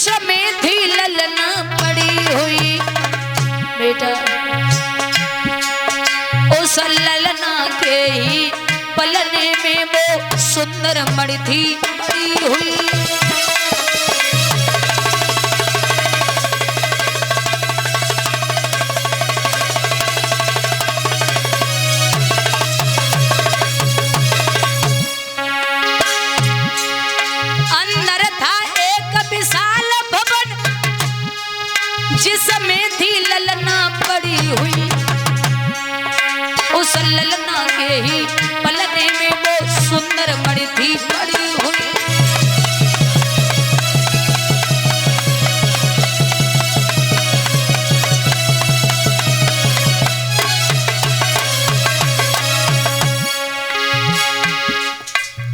जिसमें थी ललना पड़ी हुई। बेटा उस ललना के ही पलने में वो सुंदर मणि थी पड़ी हुई। अंदर था एक विशाल भवन जिसमें थी ललना पड़ी हुई। उस ललना के ही पलने में वो सुंदर मणि थी पड़ी हुई।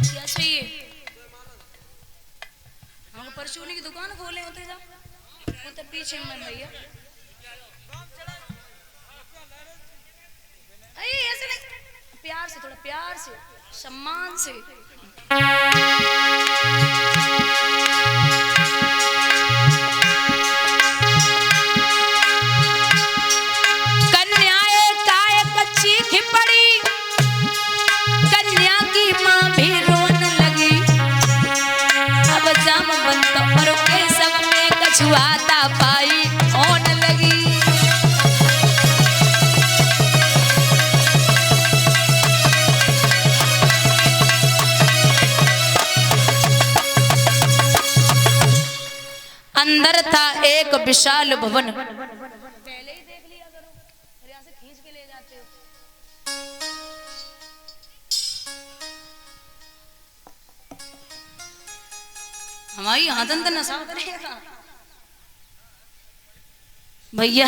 क्या चाहिए? हम परचूनी की दुकान खोले होते जा तो पीछे में भैया ऐसे नहीं, प्यार से, थोड़ा प्यार से, सम्मान से। कन्या एकाएक चीख पड़ी, कन्या की माँ भी रोने लगी। अब जामवंत और के सब में कछुआता पाई होने लगी। अंदर था एक विशाल भवन। पहले ही देख लिया करो, फिर यहाँ से खींच के ले जाते हो। हमारी आदत नशा करेगा भैया।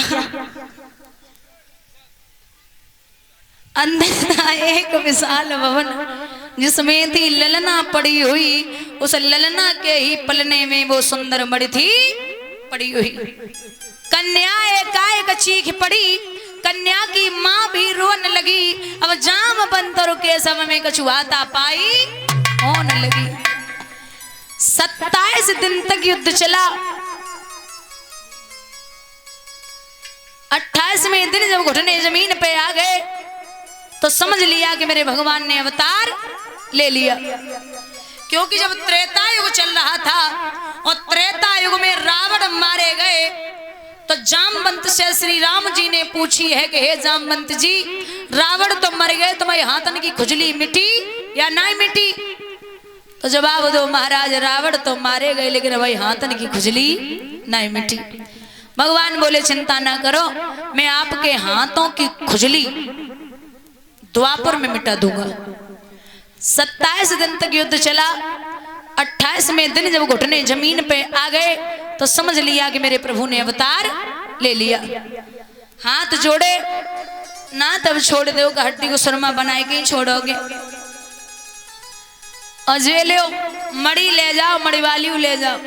अंदर था एक विशाल भवन जिसमें थी ललना पड़ी हुई। उस ललना के ही पलने में वो सुंदर मणि थी पड़ी हुई। कन्या एकाएक चीख पड़ी, कन्या की माँ भी रोने लगी। अब जामवंत के समय में कछुआता पाई होने लगी। 27 दिन तक युद्ध चला। 28वें दिन जब घुटने जमीन पे आ गए तो समझ लिया कि मेरे भगवान ने अवतार ले लिया। क्योंकि जब त्रेता युग चल रहा था और त्रेता युग में रावण मारे गए तो जामवंत से श्री राम जी ने पूछी है कि हे जामवंत जी, रावण तो मर गए, तुम्हारे हाथन की खुजली मिटी या नहीं मिटी? तो जवाब दो महाराज, रावण तो मारे गए लेकिन भाई हाथन की खुजली नहीं मिटी। भगवान बोले चिंता ना करो, मैं आपके हाथों की खुजली द्वापर में मिटा दूंगा। 27 दिन तक युद्ध चला। 28वें दिन जब घुटने जमीन पे आ गए तो समझ लिया कि मेरे प्रभु ने अवतार ले लिया। हाथ जोड़े ना तब छोड़ दो, हड्डी को सुरमा बनाए के ही छोड़ोगे। और जे लो मड़ी ले जाओ, मड़ी वाली ले जाओ।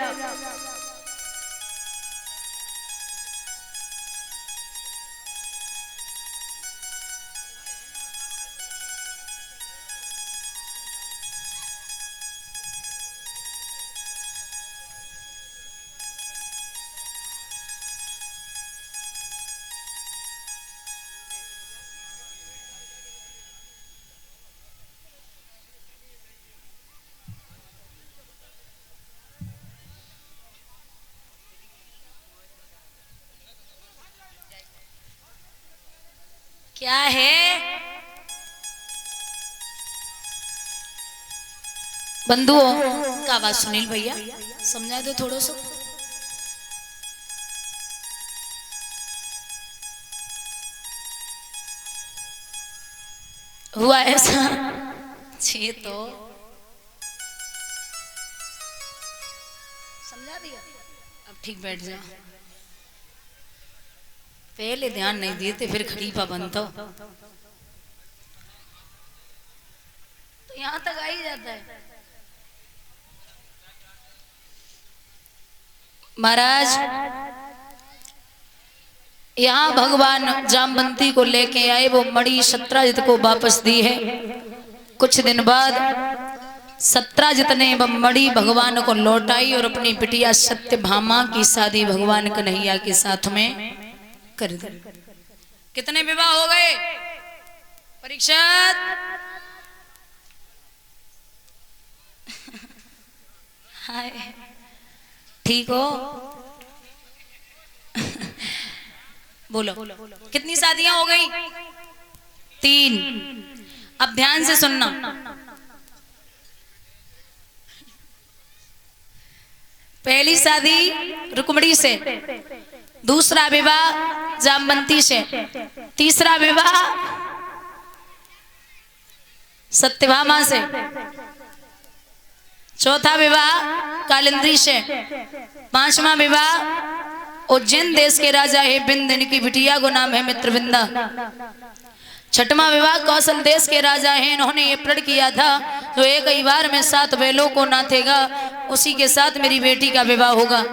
क्या है बंधुओं का आवाज सुनील भैया समझा दो थोड़ा सा। हुआ ऐसा छे तो समझा दिया, अब ठीक बैठ जाओ। पहले ध्यान नहीं दिए थे फिर खलीफा बनता तो यहाँ तक आ ही जाता है। महाराज यहाँ भगवान जामवंती को लेके आए, वो मणि सत्राजित को वापस दी है। कुछ दिन बाद 17 जितने बड़ी भगवान को लौटाई और अपनी बिटिया सत्यभामा की शादी भगवान कन्हैया के साथ में कर दी। कितने विवाह हो गए परीक्षित? हाय ठीक हो? बोलो कितनी शादियां हो गई? 3। अब ध्यान से सुनना। पहली शादी रुक्मणी से, दूसरा विवाह जामवंती से, तीसरा विवाह सत्यभामा से, चौथा विवाह कालिंदी से, 5वां विवाह उज्जैन देश के राजा है बिंद, इनकी बिटिया को नाम है मित्रविंदा। 6वां विवाह कौशल देश के राजा हैं, इन्होंने ये प्रण किया था जो एक ही बार में 7 बैलों को नाथेगा उसी के साथ मेरी बेटी का विवाह होगा।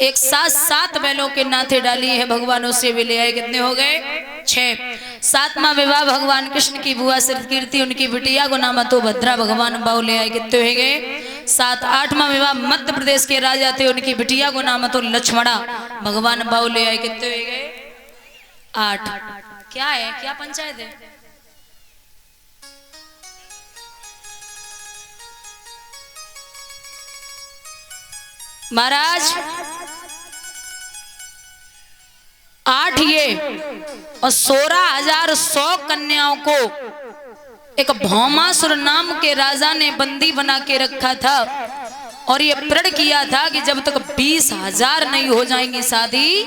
एक साथ 7 बैलों के नाथे डाली है भगवान, उससे भी ले आए। कितने हो गए? 6। 7वां विवाह भगवान कृष्ण की बुआ कीर्ति, उनकी बिटिया को नाम तो भद्रा, भगवान बाऊ ले आए। कितने हो गए? 7। 8वां विवाह मध्य प्रदेश के राजा थे, उनकी बिटिया को नाम तो लक्ष्मणा, भगवान बाऊ ले आए। कितने हो गए? 8। क्या है? क्या पंचायत है? महाराज 8 ये और 16,100 कन्याओं को एक भौमासुर नाम के राजा ने बंदी बना के रखा था और ये प्रण किया था कि जब तक 20,000 नहीं हो जाएंगी शादी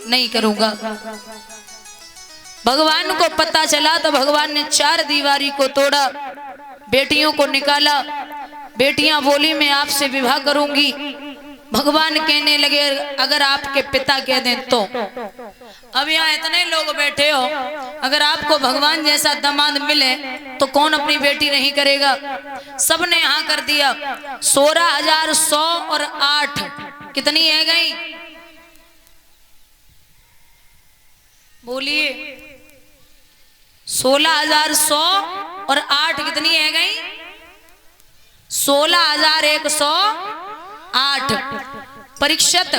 नहीं करूंगा। भगवान को पता चला तो भगवान ने 4 दीवारी को तोड़ा, बेटियों को निकाला। बेटियां बोली मैं आपसे विवाह करूंगी। भगवान कहने लगे अगर आपके पिता कह दें तो। अब यहाँ इतने लोग बैठे हो, अगर आपको भगवान जैसा दामाद मिले तो कौन अपनी बेटी नहीं करेगा? सबने हाँ कर दिया। 16,100 और 8 कितनी है गई? बोलिए 16,100 और 8 कितनी है गई? 16,108। परीक्षित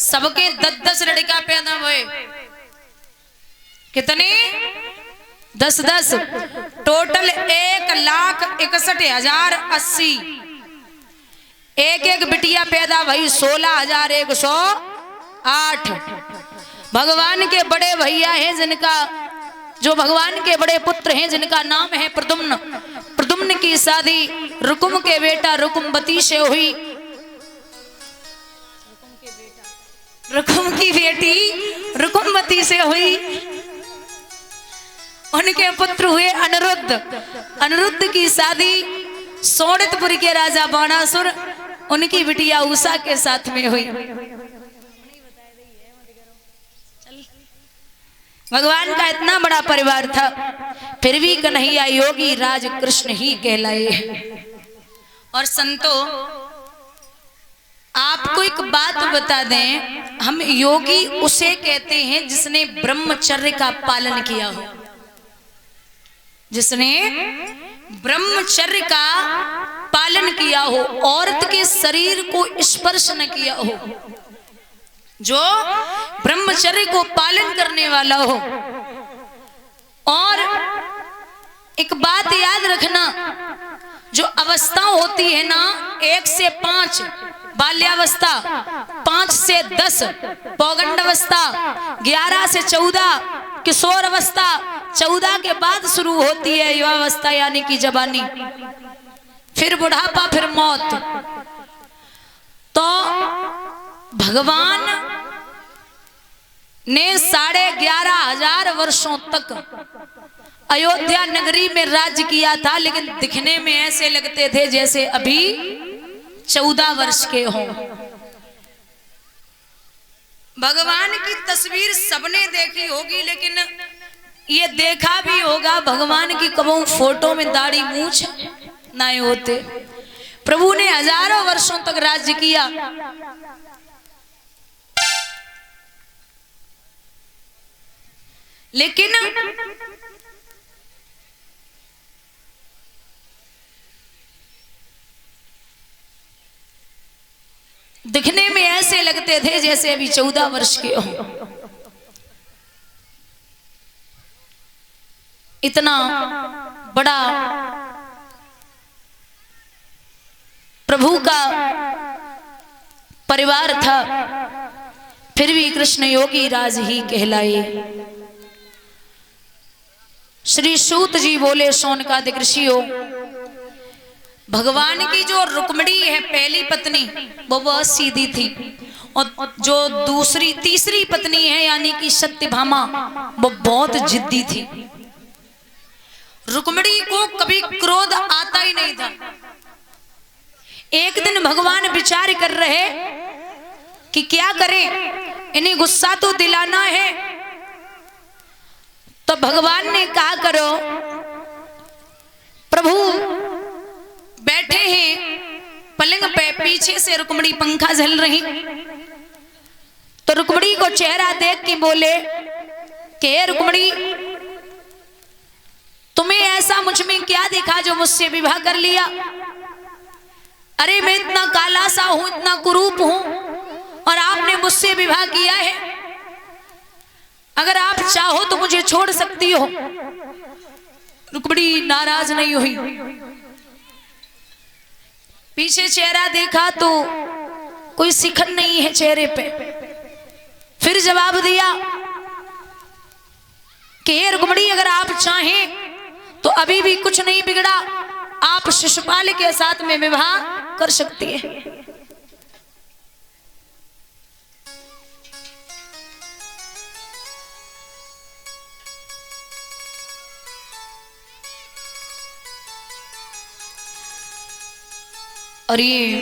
सबके 10-10 लड़का पैदा हुए। कितने? 10-10। टोटल 1,61,080। एक बिटिया पैदा भई 16,108। भगवान के बड़े भैया हैं जिनका, जो भगवान के बड़े पुत्र हैं जिनका नाम है प्रद्युम्न। प्रद्युम्न की शादी रुकुम के बेटा रुकुमवती से हुई। रुकुम की बेटी रुकुमवती से हुई। उनके पुत्र हुए अनिरुद्ध। अनिरुद्ध की शादी सोनितपुर के राजा बाणासुर, उनकी बिटिया उषा के साथ में हुई। भगवान का इतना बड़ा परिवार था, फिर भी कन्हैया योगी राज कृष्ण ही कहलाए। और संतो आपको एक बात बता दें, हम योगी उसे कहते हैं जिसने ब्रह्मचर्य का पालन किया हो। जिसने ब्रह्मचर्य का पालन किया हो, औरत के शरीर को स्पर्श न किया हो, जो ब्रह्मचर्य को पालन करने वाला हो। और एक बात याद रखना, जो अवस्था होती है ना 1 से 5 बाल्यावस्था, 5 से 10 पौगंड अवस्था, 11 से 14 किशोर अवस्था, 14 के बाद शुरू होती है युवावस्था यानी कि जवानी, फिर बुढ़ापा, फिर मौत। तो भगवान ने 11,500 वर्षों तक अयोध्या नगरी में राज्य किया था, लेकिन दिखने में ऐसे लगते थे जैसे अभी 14 वर्ष के हों। भगवान की तस्वीर सबने देखी होगी, लेकिन ये देखा भी होगा भगवान की कबू फोटो में दाढ़ी मूछ नहीं होते। प्रभु ने हजारों वर्षों तक राज्य किया, लेकिन दिखने में ऐसे लगते थे जैसे अभी 14 वर्ष के हो। इतना बड़ा प्रभु का परिवार था, फिर भी कृष्ण योगी राज ही कहलाए। श्री सूत जी बोले, शौनकादिक ऋषियों, भगवान की जो रुक्मिणी है पहली पत्नी वो बहुत सीधी थी, और जो तीसरी पत्नी है यानी कि सत्यभामा वो बहुत जिद्दी थी। रुक्मिणी को कभी क्रोध आता ही नहीं था। एक दिन भगवान विचार कर रहे कि क्या करें, इन्हें गुस्सा तो दिलाना है। तो भगवान ने कहा, करो, प्रभु बैठे हैं पलंग पे, पीछे से रुक्मिणी पंखा झल रही। तो रुक्मिणी को चेहरा देख के बोले कि रुक्मिणी, तुम्हें ऐसा मुझ में क्या देखा जो मुझसे विवाह कर लिया? अरे मैं इतना काला सा हूं, इतना कुरूप हूं, और आपने मुझसे विवाह किया है। अगर आप चाहो तो मुझे छोड़ सकती हो। रुक्मिणी नाराज नहीं हुई, पीछे चेहरा देखा तो कोई शिखन नहीं है चेहरे पे। फिर जवाब दिया कि रुक्मिणी, अगर आप चाहें तो अभी भी कुछ नहीं बिगड़ा, आप शिशुपाल के साथ में विवाह कर सकती है। और ये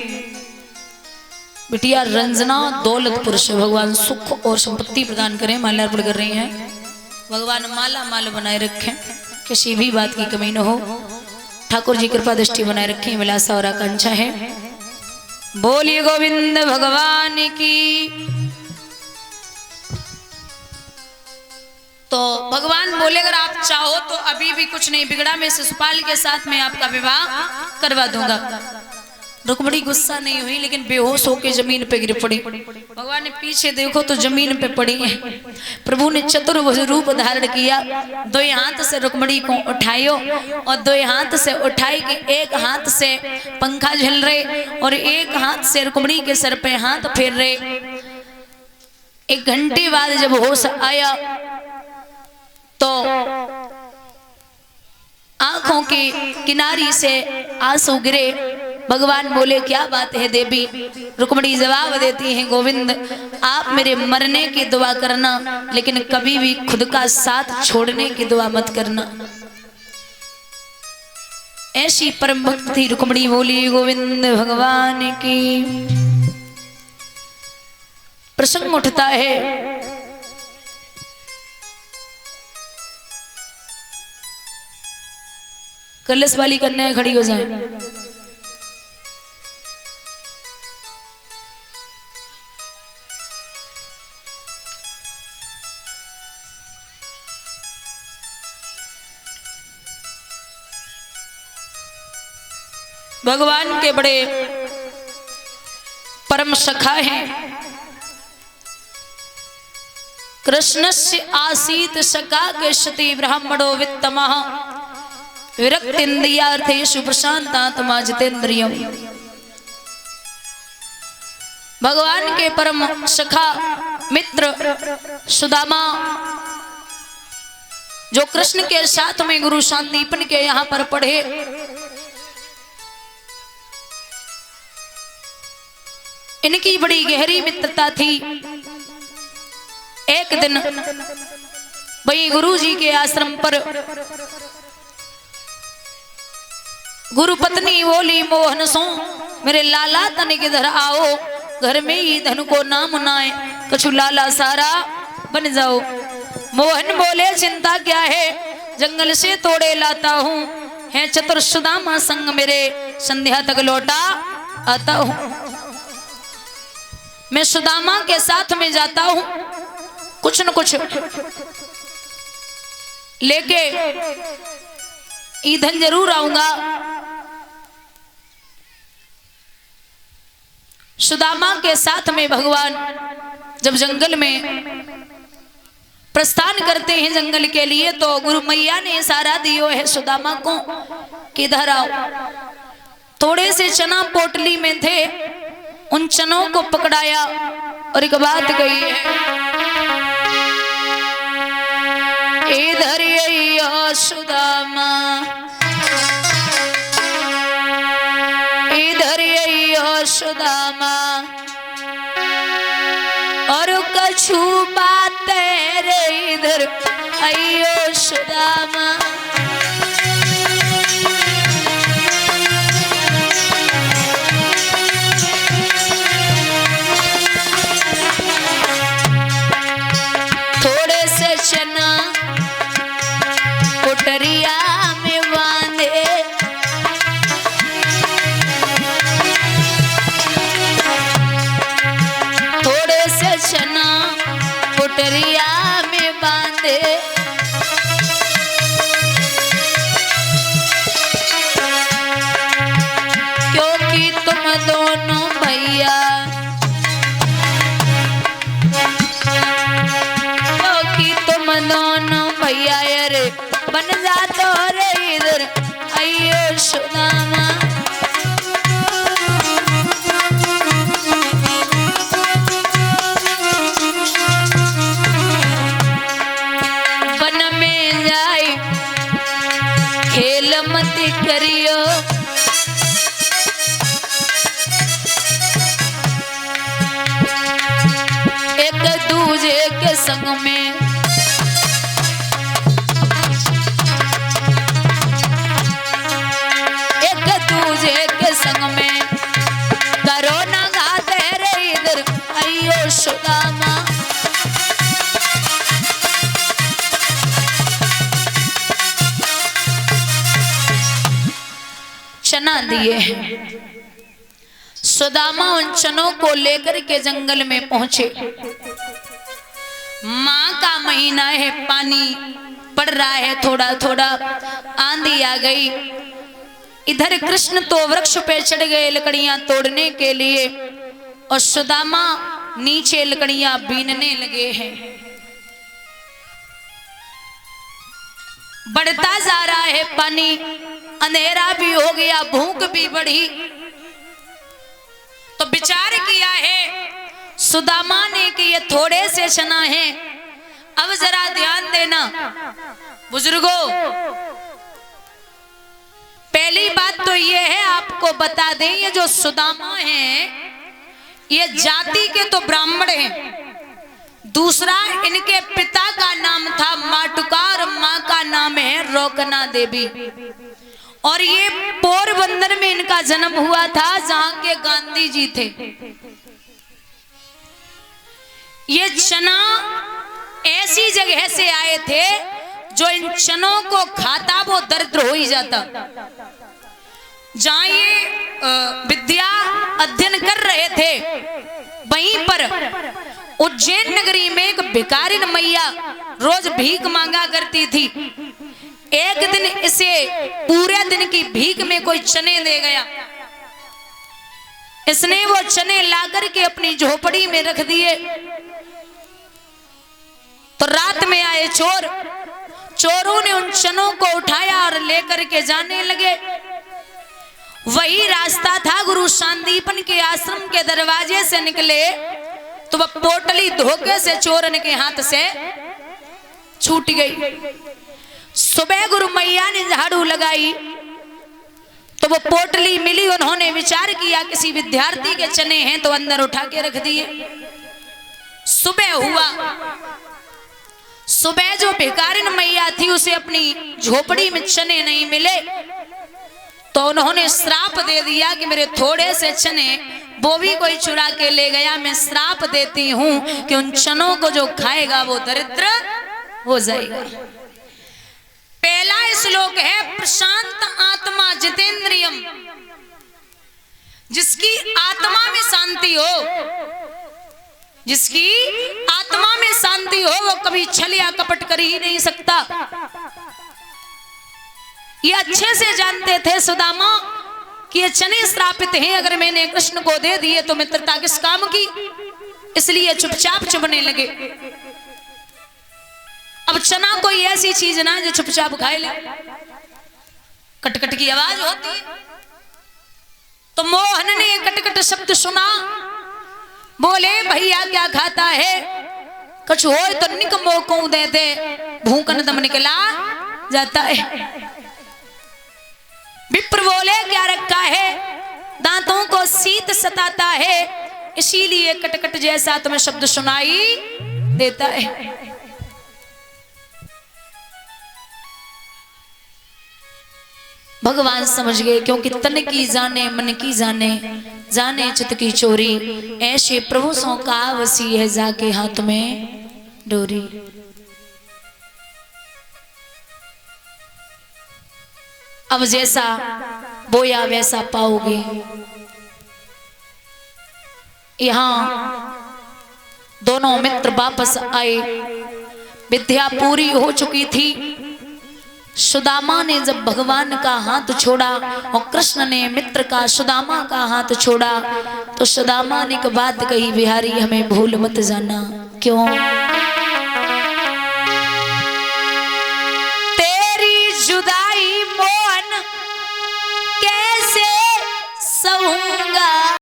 बिटिया रंजना दौलतपुर से भगवान सुख और संपत्ति प्रदान करें, माल्यार्पण कर रही हैं। भगवान माला माल बनाए रखें, किसी भी बात की कमी न हो। ठाकुर जी कृपा दृष्टि बनाए रखें, विलासा और आकांक्षा है। बोलिए गोविंद भगवान की। तो भगवान बोले, अगर आप चाहो तो अभी भी कुछ नहीं बिगड़ा, मैं शिशुपाल के साथ में आपका विवाह करवा दूंगा। रुक्मिणी गुस्सा नहीं हुई, लेकिन बेहोश होकर जमीन पे गिर पड़ी। भगवान ने पीछे देखो तो जमीन पे पड़ी है। प्रभु ने चतुर्भुज रूप धारण किया, दो हाथ से रुक्मिणी को उठायो, और दो हाथ से उठाई कि एक हाथ से पंखा झल रहे और एक हाथ से रुक्मिणी के सर पे हाथ फेर रहे। 1 घंटे बाद जब होश आया तो आंखों की किनारी से आंसू गिरे। भगवान बोले, क्या बात है देवी? रुक्मिणी जवाब देती हैं, गोविंद, आप मेरे मरने की दुआ करना, लेकिन कभी भी खुद का साथ छोड़ने की दुआ मत करना। ऐसी परम भक्त थी रुक्मिणी। बोली गोविंद भगवान की। प्रसंग उठता है, कलश वाली कन्या खड़ी हो जाए। भगवान के बड़े परम सखा हैं। कृष्णस्य आसीत सखा केशति ब्राह्मणो वित्तमः विरक्तिन्द्रियार्थेषु प्रशान्तात्मा जितेन्द्रियम्। भगवान के परम सखा मित्र सुदामा, जो कृष्ण के साथ में गुरु शांतिपन के यहाँ पर पढ़े, इनकी बड़ी गहरी मित्रता थी। एक दिन वही गुरु जी के आश्रम पर गुरु पत्नी बोली, मोहन सो मेरे लाला तनिक इधर आओ, घर में ही धन को नाम नाए, कछु लाला सारा बन जाओ। मोहन बोले, चिंता क्या है, जंगल से तोड़े लाता हूँ, है चतुर सुदामा संग मेरे, संध्या तक लौटा आता हूँ। मैं सुदामा के साथ में जाता हूं, कुछ न कुछ लेके ईंधन जरूर आऊंगा। सुदामा के साथ में भगवान जब जंगल में प्रस्थान करते हैं जंगल के लिए, तो गुरु मैया ने इशारा दियो है सुदामा को कि इधर आओ। थोड़े से चना पोटली में थे, उन चनों को पकड़ाया और एक बात कही है, इधर आइयो सुदामा, इधर आइयो सुदामा, और कछु बात रे इधर आइयो सुदामा। थोड़े से चना पोटरिया में बांधे, थोड़े से चना पोटरिया में बांधे, क्योंकि तुम दोनों भैया, क्योंकि तुम दोनों भैया अरे बन जा तो रे इधर आइयो सुदामा। वन में जाए खेल मत करियो, एक दूजे के संग में संग में करो ना गाते रे इधर आइयो सुदामा। चना दिए हैं, सुदामा उन चनों को लेकर के जंगल में पहुंचे। माँ का महीना है, पानी पड़ रहा है थोड़ा थोड़ा, आंधी आ गई। इधर कृष्ण तो वृक्ष पे चढ़ गए लकड़ियां तोड़ने के लिए, और सुदामा नीचे लकड़ियां बीनने लगे हैं। बढ़ता जा रहा है पानी, अंधेरा भी हो गया, भूख भी बढ़ी। तो विचार किया है सुदामा ने कि ये थोड़े से चना है, अब जरा ध्यान देना बुजुर्गों। पहली बात तो ये है, आपको बता दें, ये जो सुदामा है ये जाति के तो ब्राह्मण हैं। दूसरा, इनके पिता का नाम था माटुका और माँ का नाम है रोकना देवी, और ये पोरबंदर में इनका जन्म हुआ था जहां के गांधी जी थे। ये चना ऐसी जगह से आए थे जो इन चनों को खाता वो दरिद्र हो ही जाता। जहां ये विद्या अध्ययन कर रहे थे, वहीं पर उज्जैन नगरी में एक भिखारिन मैया रोज भीख मांगा करती थी। एक दिन इसे पूरे दिन की भीख में कोई चने दे गया। इसने वो चने लाकर के अपनी झोपड़ी में रख दिए। तो रात में आए चोर, चोरों ने उन चनों को उठाया और लेकर के जाने लगे। वही रास्ता था, गुरु शांतिपन के आश्रम के दरवाजे से निकले तो वह पोटली धोखे से चोरन के हाथ से छूट गई। सुबह गुरु मैया ने झाड़ू लगाई तो वो पोटली मिली। उन्होंने विचार किया किसी विद्यार्थी के चने हैं तो अंदर उठा के रख दिए। सुबह हुआ, सुबह जो भिखारिन मैया थी उसे अपनी झोपड़ी में चने नहीं मिले तो उन्होंने श्राप दे दिया कि मेरे थोड़े से चने वो भी कोई चुरा के ले गया। मैं श्राप देती हूं कि उन चनों को जो खाएगा वो दरिद्र हो जाएगा। पहला श्लोक है प्रशांत आत्मा जितेंद्रियम। जिसकी आत्मा में शांति हो, जिसकी आत्मा में शांति हो, वो कभी छल या कपट कर ही नहीं सकता। ये अच्छे से जानते थे सुदामा कि ये चने श्रापित हैं, अगर मैंने कृष्ण को दे दिए तो मित्रता किस काम की, इसलिए चुपचाप चुभने लगे। अब चना कोई ऐसी चीज ना जो चुपचाप खाए ले, कटकट की आवाज होती है। तो मोहन ने कटकट शब्द सुना, बोले भैया क्या खाता है, कुछ हो तो निकमो को दे दे, भूखन दम निकला जाता है। विप्र बोले क्या रखा है, दांतों को शीत सताता है, इसीलिए कटकट जैसा तुम्हें शब्द सुनाई देता है। भगवान समझ गए, क्योंकि तन की जाने मन की जाने, जाने चित की चोरी, ऐसे प्रभु सो का वसी है जाके हाथ में डोरी। अब जैसा बोया वैसा पाओगे। यहां दोनों मित्र वापस आए, विद्या पूरी हो चुकी थी। सुदामा ने जब भगवान का हाथ छोड़ा और कृष्ण ने मित्र का सुदामा का हाथ छोड़ा, तो सुदामा ने एक बात कही, बिहारी हमें भूल मत जाना। क्यों?